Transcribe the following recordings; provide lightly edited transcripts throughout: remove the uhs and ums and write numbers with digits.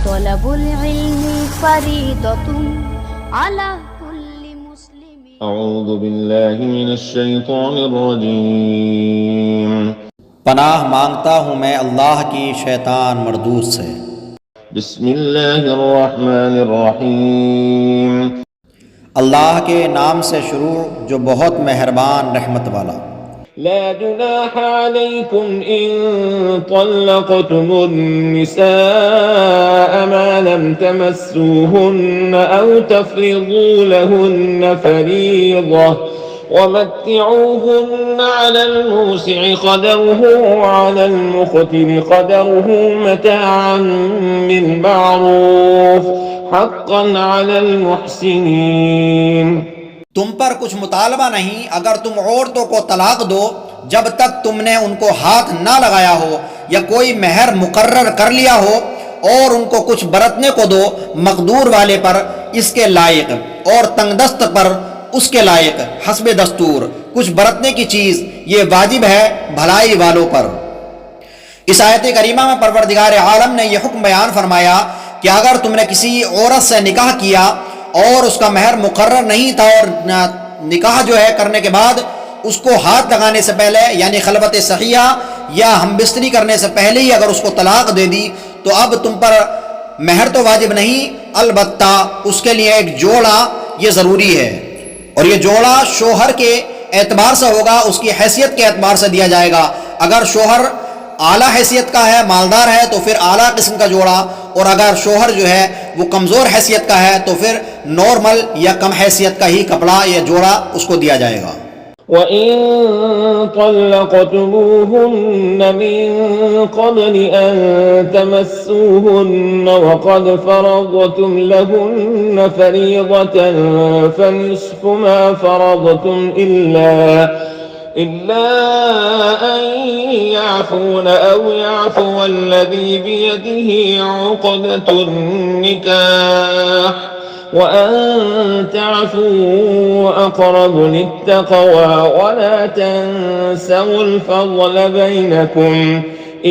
तलबुल इल्मी फरीदतुन अला कुल्लि मुस्लिम। अऊज़ु बिल्लाहि मिनश शैतानिर रजीम। पनाह मांगता हूँ मैं अल्लाह की शैतान मरदूद से। बिस्मिल्लाहिर रहमानिर रहीम। अल्लाह के नाम से शुरू जो बहुत मेहरबान रहमत वाला। ला जुनाह अलैकुम इन तल्लक़तुमुन निसाअ मा लम तमस्सूहुन्न औ तफ़रिज़ू लहुन्न फरीज़ह वमत्तिऊहुन्न अलल मूसिअ क़दरुहु वअलल मुक़तिरि क़दरुहु मताअन बिलमअरूफ़ हक़्क़न अलल मुहसिनीन। तुम पर कुछ मुतालबा नहीं अगर तुम औरतों को तलाक दो जब तक तुमने उनको हाथ ना लगाया हो या कोई महर मुकर्रर कर लिया हो, और उनको कुछ बरतने को दो मकदूर वाले पर इसके लायक और तंगदस्त पर उसके लायक हस्बे दस्तूर कुछ बरतने की चीज़ ये वाजिब है भलाई वालों पर। इस आयत करीमा में परवरदिगार आलम ने यह हुक्म बयान फरमाया कि अगर तुमने किसी औरत से निकाह किया और उसका महर मुकर्रर नहीं था और निकाह जो है करने के बाद उसको हाथ लगाने से पहले यानी खलबत सहिया या हमबिस्तरी करने से पहले ही अगर उसको तलाक दे दी तो अब तुम पर महर तो वाजिब नहीं, अलबत्ता उसके लिए एक जोड़ा ये ज़रूरी है, और ये जोड़ा शोहर के एतबार से होगा, उसकी हैसियत के एतबार से दिया जाएगा। अगर शोहर आला हैसियत का है, मालदार है, तो फिर आला किस्म का जोड़ा, और अगर शोहर जो है वो कमज़ोर हैसियत का है तो फिर नॉर्मल या कम हैसियत का ही कपड़ा या जोड़ा उसको दिया जाएगा। वइन तल्लक़तुमूहुन्न मिन क़ब्लि अन तमस्सूहुन्न वक़द फ़रज़तुम लहुन्न फ़रीज़तन फ़निस्फ़ु मा फ़रज़तुम इल्ला अन याफ़ून औ याफ़ुवल्लज़ी बियदिही उक़दतुन निकाह वअन तअफ़ू अक़रबु लित्तक़वा वला तंसवुल फ़ज़्ल बैनकुम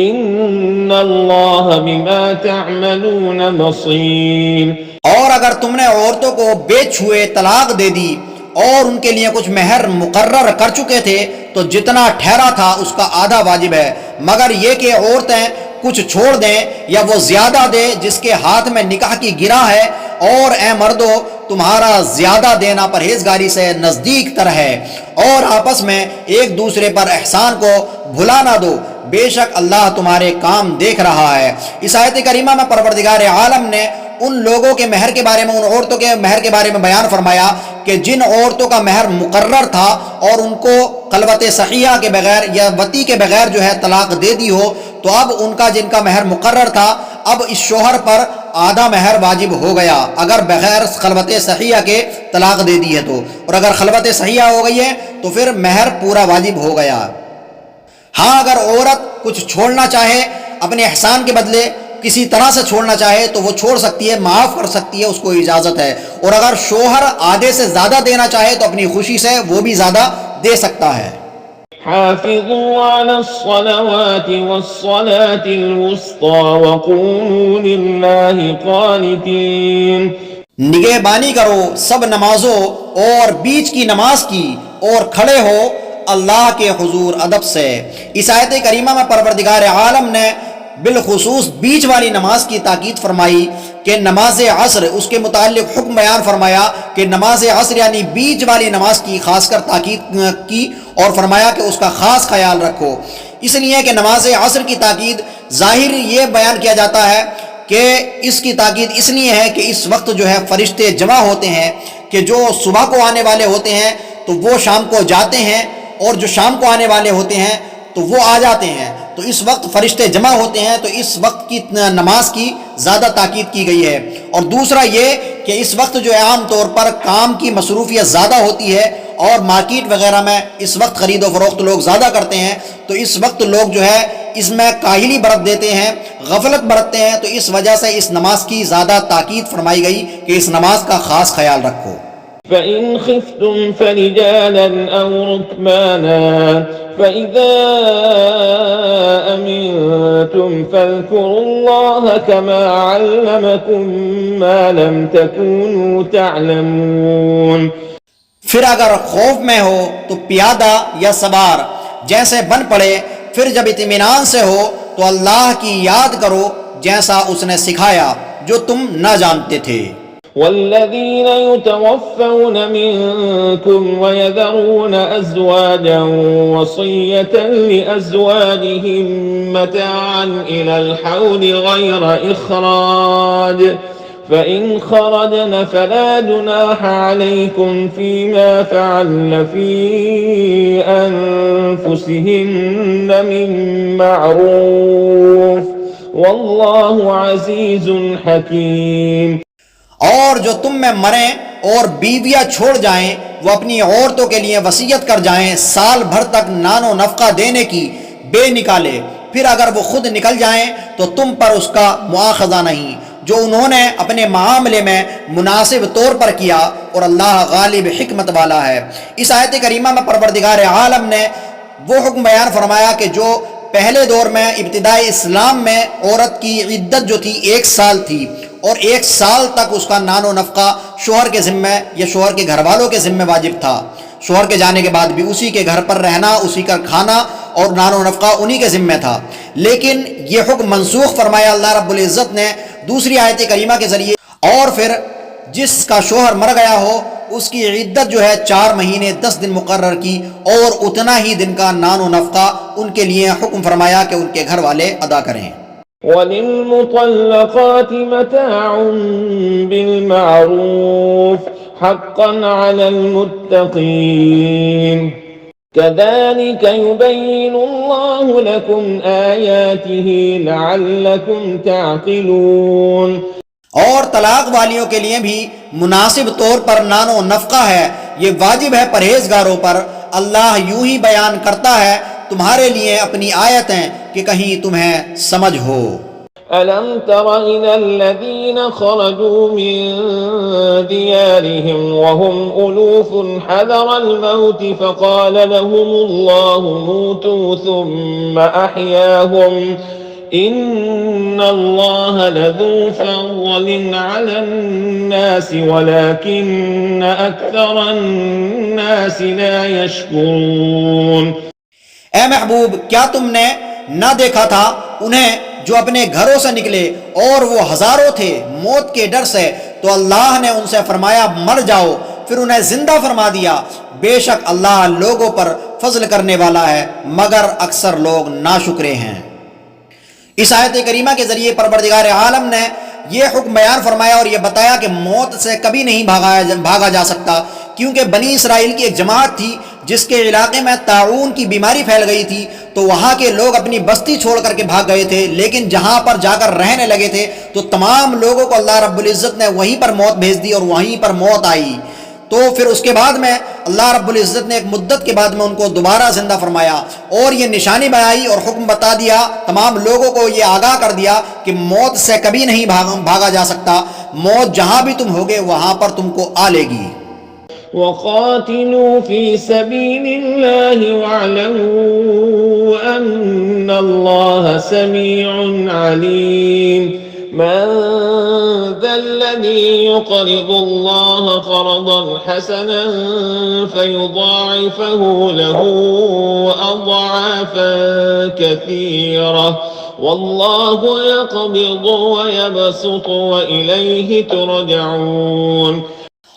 इन्नल्लाह बिमा तअमलून बसीर। और अगर तुमने औरतों को बेछुए तलाक दे दी और उनके लिए कुछ महर मुकर्रर कर चुके थे तो जितना ठहरा था उसका आधा वाजिब है, मगर ये कि औरतें कुछ छोड़ दें या वो ज्यादा दे जिसके हाथ में निकाह की गिरा है, और ए मर्दो तुम्हारा ज्यादा देना परहेजगारी से नजदीक तर है, और आपस में एक दूसरे पर एहसान को भुला ना दो, बेशक अल्लाह तुम्हारे काम देख रहा है। इस आयत करीमा में परवरदिगार आलम ने उन लोगों के महर के बारे में, उन औरतों के महर के बारे में बयान फरमाया कि जिन औरतों का महर मुकर्रर था और उनको खलवत सहिया के बगैर या वती के बगैर जो है तलाक दे दी हो, तो अब उनका जिनका महर मुकर्रर था अब इस शोहर पर आधा महर वाजिब हो गया अगर बगैर खलवत सहिया के तलाक दे दी है तो, और अगर खलवत सहिया हो गई है तो फिर महर पूरा वाजिब हो गया। हाँ, अगर औरत कुछ छोड़ना चाहे अपने एहसान के बदले किसी तरह से छोड़ना चाहे तो वो छोड़ सकती है, माफ़ कर सकती है, उसको इजाज़त है, और अगर शोहर आधे से ज़्यादा देना चाहे तो अपनी खुशी से वो भी ज़्यादा दे सकता है। हाफ़िज़ू अलस्सलावाति वस्सलातिल वुस्ता वक़ूमू लिल्लाहि क़ानितीन। निगहबानी करो सब नमाजों और बीच की नमाज की और खड़े हो अल्लाह के हुजूर अदब से। इस आयत करीमा में परवरदिगार आलम ने बिलखुसूस बीच वाली नमाज की ताकीद फरमाई कि नमाज असर, उसके मुताल्लिक हुक्म बयान फरमाया कि नमाज असर यानी बीच वाली नमाज की खासकर ताकीद की और फरमाया कि उसका ख़ास ख्याल रखो। इसलिए कि नमाज असर की ताकीद ज़ाहिर ये बयान किया जाता है कि इसकी ताकीद इसलिए है कि इस वक्त जो है फरिश्ते जमा होते हैं कि जो सुबह को आने वाले होते हैं तो वो शाम को जाते हैं, और जो शाम को आने वाले होते हैं तो वो आ जाते हैं, तो इस वक्त फरिश्ते जमा होते हैं, तो इस वक्त की नमाज की ज़्यादा ताकीद की गई है। और दूसरा ये कि इस वक्त जो है आम तौर पर काम की मसरूफियत ज़्यादा होती है और मार्केट वगैरह में इस वक्त ख़रीद व फरोख्त लोग ज़्यादा करते हैं, तो इस वक्त लोग जो है इसमें काहिली बरत देते हैं, गफलत बरतते हैं, तो इस वजह से इस नमाज की ज़्यादा ताकीद फरमाई गई कि इस नमाज का ख़ास ख्याल रखो। फ़इन ख़िफ़्तुम फ़रिजालन औ रुक्बाना فإذا أمنتم فاذكروا الله كما علمكم ما لم تكونوا تعلمون फिर अगर खौफ में हो तो प्यादा या सवार जैसे बन पड़े, फिर जब इत्मीनान से हो तो अल्लाह की याद करो जैसा उसने सिखाया जो तुम न जानते थे। والذين يتوفون منكم ويذرون أزواجا وصية لأزواجهم متاعا إلى الحول غير إخراج فإن خرجن فلا جناح عليكم فيما فعلن في أنفسهن من معروف والله عزيز حكيم। और जो तुम में मरें और बीवियां छोड़ जाएं, वो अपनी औरतों के लिए वसीयत कर जाएं साल भर तक नानो नफका देने की बेनिकाले, फिर अगर वो खुद निकल जाएं तो तुम पर उसका मुआखजा नहीं जो उन्होंने अपने मामले में मुनासिब तौर पर किया, और अल्लाह गालिब हिकमत वाला है। इस आयत करीमा में परवरदिगार आलम ने वो हुक्म बयान फरमाया कि जो पहले दौर में इब्तिदाई इस्लाम में औरत की इद्दत जो थी 1 साल थी, और 1 साल तक उसका नानो नफका शोहर के ज़िम्मे या शोहर के घर वालों के ज़िम्मे वाजिब था। शोहर के जाने के बाद भी उसी के घर पर रहना, उसी का खाना और नानो नफका उन्हीं के ज़िम्मे था। लेकिन ये हुक्म मनसूख फरमाया अल्लाह रब्बुल इज़्ज़त ने दूसरी आयत करीमा के ज़रिए, और फिर जिसका शोहर मर गया हो उसकी इद्दत जो है 4 महीने 10 दिन मुकर्रर की, और उतना ही दिन का नानो नफका उनके लिए हुक्म फरमाया कि उनके घर वाले अदा करें। वलिल्मुतल्लक़ाति मताउन बिलमारूफ हक़्क़न अलल मुत्तक़ीन कज़ालिक युबय्यिनुल्लाहु लकुम आयातिही लअल्लकुम तअक़िलून। और तलाक वालियों के लिए भी मुनासिब तौर पर नानो नफका है, ये वाजिब है परहेजगारों पर। अल्लाह यूं ही बयान करता है तुम्हारे लिए अपनी आयतें कि कहीं तुम्हें समझ हो। अलम तरा इलल्लज़ीना खरजू मिन दियारिहिम वहुम उलूफुन हज़रल मौत फ़क़ाल लहुमुल्लाहु मूतू सुम्मा अहयाहुम इन्नल्लाह लज़ू फ़ज़लिन अलन्नासि वलाकिन्न अक्सरन्नासि ला यशकुरून। ए महबूब, क्या तुमने न देखा था उन्हें जो अपने घरों से निकले और वो हजारों थे मौत के डर से, तो अल्लाह ने उनसे फरमाया मर जाओ, फिर उन्हें जिंदा फरमा दिया। बेशक अल्लाह लोगों पर फजल करने वाला है, मगर अक्सर लोग नाशुक्रे हैं। इस आयत करीमा के जरिए परवरदिगार आलम ने यह हुक्म बयान फरमाया और यह बताया कि मौत से कभी नहीं भागा जा सकता, क्योंकि बनी इसराइल की एक जमात थी जिसके इलाके में ताऊन की बीमारी फैल गई थी, तो वहाँ के लोग अपनी बस्ती छोड़ करके भाग गए थे। लेकिन जहाँ पर जाकर रहने लगे थे तो तमाम लोगों को अल्लाह रब्बुल इज़्ज़त ने वहीं पर मौत भेज दी और वहीं पर मौत आई। तो फिर उसके बाद में अल्लाह रब्बुल इज़्ज़त ने एक मुद्दत के बाद में उनको दोबारा जिंदा फरमाया और ये निशानी बनाई और हुक्म बता दिया, तमाम लोगों को ये आगाह कर दिया कि मौत से कभी नहीं भागा जा सकता। मौत जहाँ भी तुम होगे वहाँ पर तुमको आ लेगी। वक़ातिलू फ़ी सबीलिल्लाहि वअलमू अन्नल्लाह समीउन अलीम। मन ज़ल्लज़ी युक़रिदुल्लाह क़रज़न हसनन फ़युज़ाइफ़हु लहू अज़आफ़न कसीरा वल्लाहु यक़बिज़ु व यबसुतु व इलैहि तुरजऊन।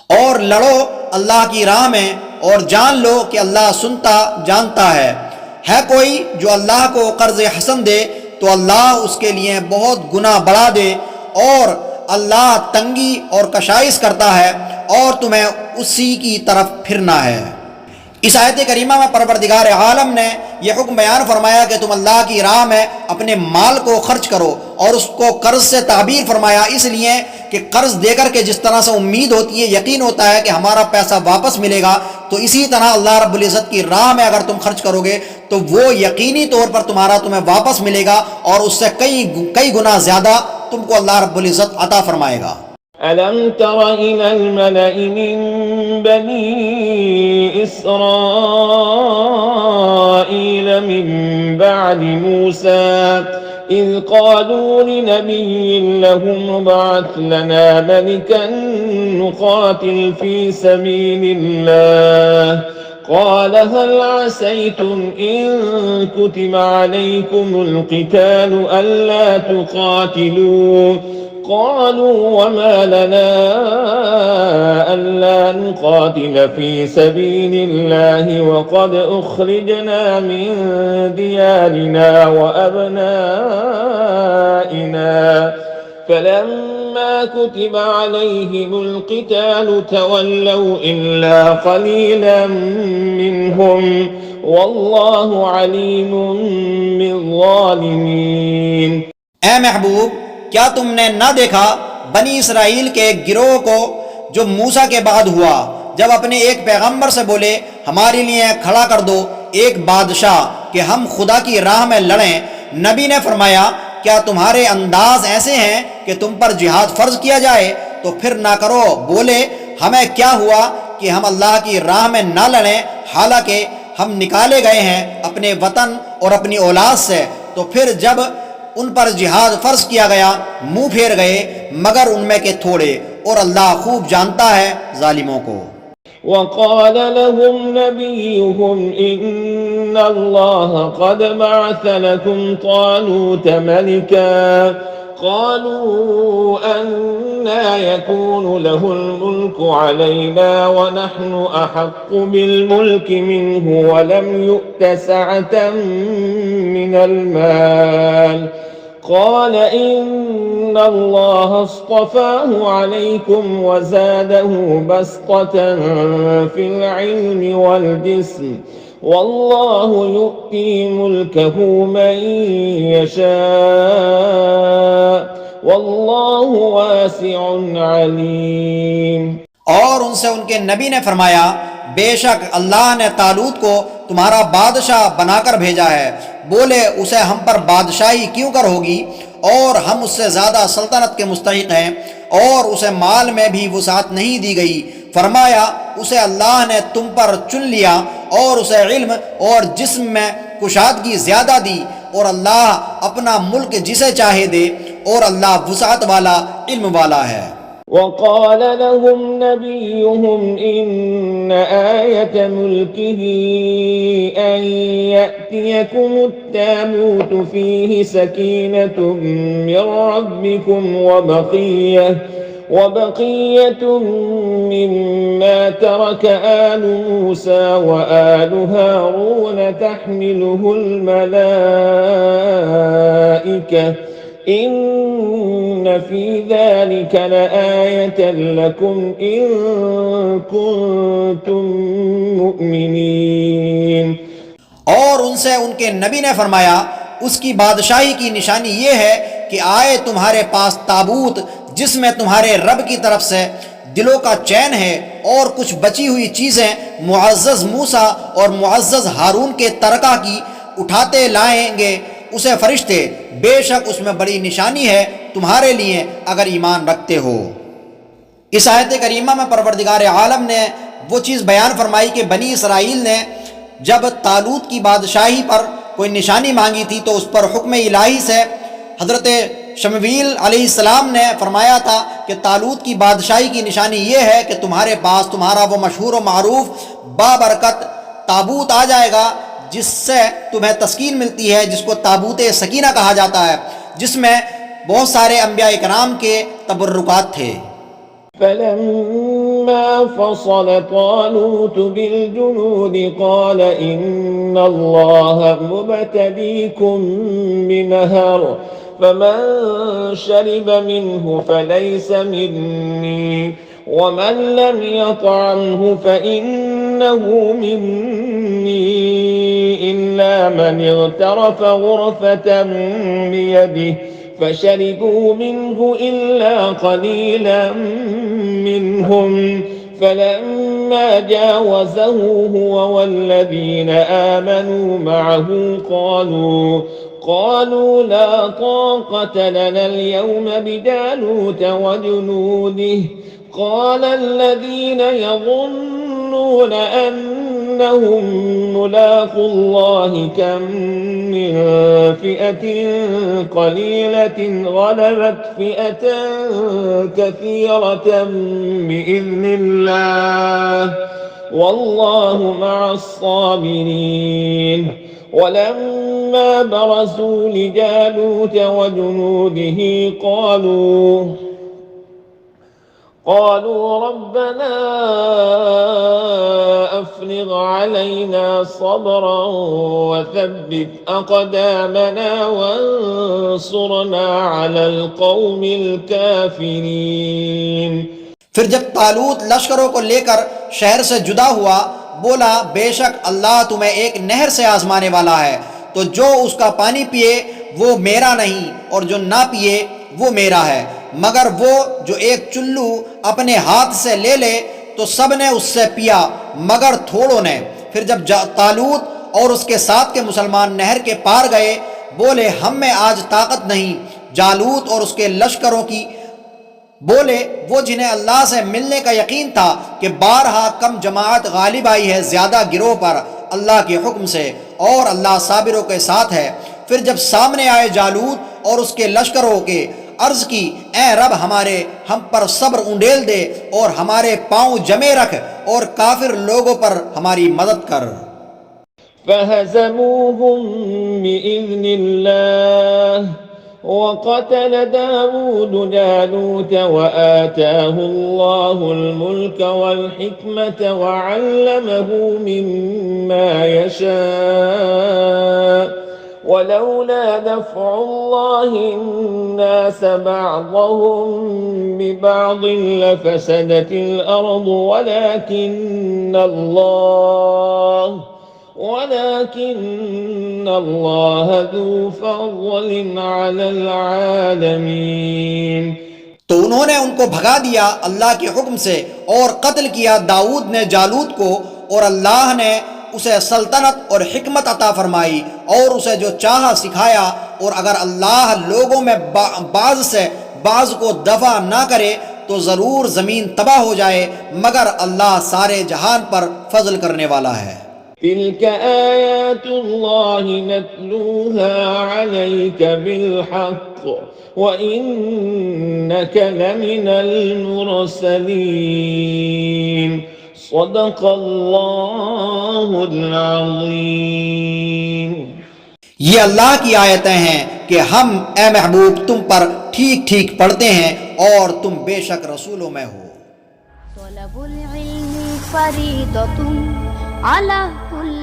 और लड़ो अल्लाह की राह में और जान लो कि अल्लाह सुनता जानता है कोई जो अल्लाह को कर्ज हसन दे तो अल्लाह उसके लिए बहुत गुना बढ़ा दे, और अल्लाह तंगी और कशाइश करता है और तुम्हें उसी की तरफ फिरना है। इस आयत करीमा में परवरदिगार आलम ने यह हुक्म बयान फरमाया कि तुम अल्लाह की राह में अपने माल को खर्च करो, और उसको कर्ज से ताबीर फरमाया इसलिए कि कर्ज देकर के जिस तरह से उम्मीद होती है, यकीन होता है कि हमारा पैसा वापस मिलेगा, तो इसी तरह अल्लाह रब्बुल इज़्ज़त की राह में अगर तुम खर्च करोगे तो वो यकीनी तौर पर तुम्हें वापस मिलेगा और उससे कई गुना ज़्यादा तुमको अल्लाह रब्बुल इज़्ज़त अता फरमाएगा। ألم تر إلى الملأ من بني إسرائيل من بعد موسى إذ قالوا لنبي له ابعث لنا ملكا نقاتل في سبيل الله قال هل عسيتم إن كتب عليكم القتال ألا تقاتلوا قالوا وما لنا ألا نقاتل في سبيل الله وقد أخرجنا من ديارنا وأبنائنا فلما كتب عليهم القتال تولوا إلا قليلا منهم والله عليم بالظالمين. ऐ महबूब, क्या तुमने न देखा बनी इसराइल के एक गिरोह को जो मूसा के बाद हुआ, जब अपने एक पैगंबर से बोले हमारे लिए खड़ा कर दो एक बादशाह कि हम खुदा की राह में लड़ें। नबी ने फरमाया क्या तुम्हारे अंदाज ऐसे हैं कि तुम पर जिहाद फर्ज किया जाए तो फिर ना करो। बोले हमें क्या हुआ कि हम अल्लाह की राह में ना लड़ें, हालांकि हम निकाले गए हैं अपने वतन और अपनी औलाद से। तो फिर जब उन पर जिहाद फर्ज किया गया मुंह फेर गए मगर उनमें के थोड़े, और अल्लाह खूब जानता है जालिमों को। وقال لهم نبيهم إن الله قد بعث لكم طالوت ملكا قالوا أنى يكون له الملك علينا ونحن أحق بالملك منه ولم يؤت سعة من المال قال إن الله اصطفاه عليكم وزاده بسطة في العلم والجسم والله يؤتي ملكه من يشاء والله واسع عليم। और उनसे उनके नबी ने फरमाया बेशक अल्लाह ने तालूत को तुम्हारा बादशाह बनाकर भेजा है। बोले उसे हम पर बादशाही क्यों कर होगी और हम उससे ज़्यादा सल्तनत के मुस्तहिक हैं और उसे माल में भी वुसात नहीं दी गई। फरमाया उसे अल्लाह ने तुम पर चुन लिया और उसे इल्म और जिस्म में कुशादगी ज़्यादा दी और अल्लाह अपना मुल्क जिसे चाहे दे और अल्लाह वुसात वाला इल्म वाला है। وقال لهم نبيهم إن آية ملكه أن يأتيكم التابوت فيه سكينة من ربكم وبقية مما ترك آل موسى وآل هارون تحمله الملائكة إن في ذلك لآية لكم إن كنتم मुमिनीन। और उनसे उनके नबी ने फरमाया उसकी बादशाही की निशानी ये है कि आए तुम्हारे पास ताबूत जिसमें तुम्हारे रब की तरफ से दिलों का चैन है और कुछ बची हुई चीज़ें मुअज़्ज़ज़ मूसा और मुअज़्ज़ज़ हारून के तरका की उठाते लाएंगे उसे फरिश्ते, बेशक उसमें बड़ी निशानी है तुम्हारे लिए अगर ईमान रखते हो। इस आयत करीमा में परवरदिगार आलम ने वो चीज़ बयान फरमाई कि बनी इसराइल ने जब तालूत की बादशाही पर कोई निशानी मांगी थी तो उस पर हुक्म इलाही से हज़रत शमवील अलैहिस्सलाम ने फरमाया था कि तालूत की बादशाही की निशानी ये है कि तुम्हारे पास तुम्हारा वो मशहूर व मारूफ बाबरकत ताबूत आ जाएगा जिससे तुम्हें तस्कीन मिलती है, जिसको ताबूत सकीना कहा जाता है, जिसमें बहुत सारे अंबिया इकराम के तबर्रुकात थे। फलम्मा फसल तालूत बिलजुनूद क़ाल इन्नल्लाह मुब्तलीकुम बिनहर फमन शरिब मिन्हु फलैस मिन्नी वमन लम यतअमहु फइन्नहु मिन्नी इल्ला मन इग़तरफ ग़ुरफ़तन बियदिहि फशरिबू मिन्हु इल्ला क़लीलन मिन्हुम फलम्मा जावज़हु हुव वल्लज़ीना आमनू मअहु قالوا لا طاقة لنا اليوم بجالوت وجنوده قال الذين يظنون أنهم ملاقو الله كم من فئة قليلة غلبت فئة كثيرة بإذن الله والله مع الصابرين ولما برزوا لجالوت وجنوده قالوا ربنا أفرغ علينا صبرا وثبت أقدامنا وانصرنا على القوم الكافرين। फिर जब तालूत लश्करों को लेकर शहर से जुदा हुआ, बोला बेशक अल्लाह तुम्हें एक नहर से आजमाने वाला है, तो जो उसका पानी पिए वो मेरा नहीं और जो ना पिए वो मेरा है, मगर वो जो एक चुल्लू अपने हाथ से ले ले तो सब ने उससे पिया मगर थोड़ों ने। फिर जब तालूत और उसके साथ के मुसलमान नहर के पार गए, बोले हम में आज ताकत नहीं। जालूत और उसके लश्करों की बोले वो जिन्हें अल्लाह से मिलने का यकीन था कि बारहा कम जमात गालिब आई है ज़्यादा गिरोह पर अल्लाह के हुक्म से, और अल्लाह साबिरों के साथ है। फिर जब सामने आए जालूत और उसके लश्करों के, अर्ज की ए रब हमारे हम पर सब्र उंडेल दे और हमारे पांव जमे रख और काफिर लोगों पर हमारी मदद कर। फहज़मूहुम बिइज़्निल्लाह वक़तल दाऊद जालूत वआताहु अल्लाहुल मुल्क वल हिकमत वअल्लमहु मिम्मा यशा वलौला दफ़उल्लाहि अन्नास बअदहुम बिबअद लफ़सदतिल अर्दु वलाकिन्न अल्लाह ज़ू फ़ज़लिन अलल आलमीन। तो उन्होंने उनको भगा दिया अल्लाह के हुक्म से और कत्ल किया दाऊद ने जालूत को, और अल्लाह ने उसे सल्तनत और हिकमत अता फरमाई और उसे जो चाहा सिखाया। और अगर अल्लाह लोगों में बाज से बाज को दफा ना करे तो ज़रूर ज़मीन तबाह हो जाए, मगर अल्लाह सारे जहान पर फजल करने वाला है। तिल्क आयातुल्लाहि नत्लूहा अलैका बिलहक़ व इन्नका लमिनल मुरसलीन। सदक़ल्लाहुल अज़ीम। ये अल्लाह की आयतें हैं कि हम ए महबूब तुम पर ठीक ठीक पढ़ते हैं और तुम बेशक रसूलों में हो। तलबुल इल्मी फरीदतुन अला कुल्लि